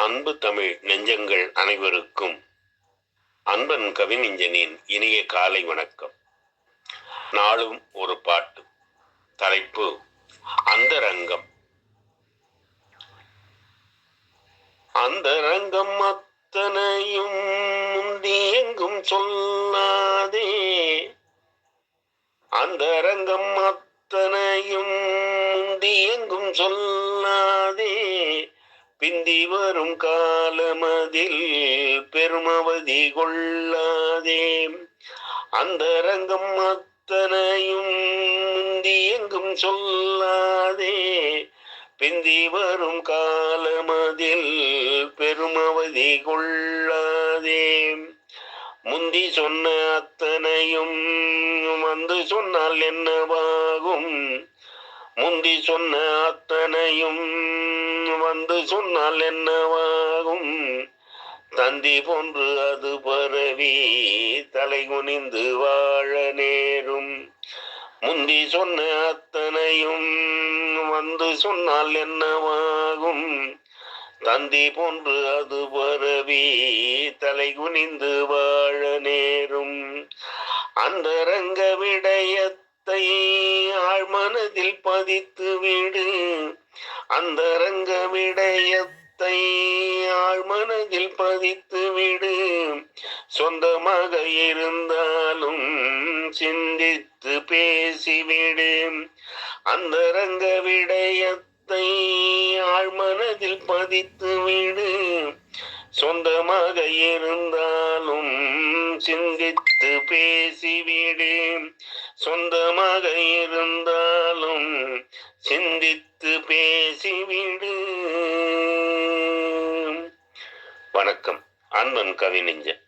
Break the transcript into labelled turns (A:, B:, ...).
A: அன்பு தமிழ் நெஞ்சங்கள் அனைவருக்கும் அன்பன் கவிஞனின் இனிய காலை வணக்கம். நாளும் ஒரு பாட்டு. தலைப்பு அந்தரங்கம். அந்தரங்கம் அத்தனையும் முந்தி எங்கும் சொல்லாதே, அந்தரங்கம் அத்தனையும் முந்தி எங்கும் சொல்லாதே, பிந்தி வரும் காலமதில் பெருமவதி கொள்ளாதே. அந்தரங்கம் அத்தனையும் முந்தி எங்கும் சொல்லாதே, பிந்தி வரும் காலமதில் பெருமவதி கொள்ளாதே. முந்தி சொன்ன அத்தனையும் வந்து சொன்னால் என்னவாகும், முந்தி சொன்ன அத்தனையும் வந்து சொன்னால் என்னவாகும், தந்தி போன்று அது பரவி தலை குனிந்து வாழ நேரும். முந்தி சொன்ன அத்தனையும் வந்து சொன்னால் என்னவாகும், தந்தி போன்று அது பரவி தலை குனிந்து வாழ நேரும். அந்தரங்க விடயத்தை ஆழ்மனதில் பதித்து விடு, அந்தரங்க விடயத்தை ஆழ்மனதில் பதித்து விடு. சொந்தமாக இருந்தாலும் சிந்தித்து பேசிவிடு. அந்தரங்க விடயத்தை ஆழ்மனதில் பதித்து விடு. சொந்தமாக இருந்தாலும் சிந்தித்து பேசிவிடு. சொந்தமாக இருந்தாலும் சிந்தித்து பேசிவிடு. வணக்கம். அன்பன் கவிஞன்.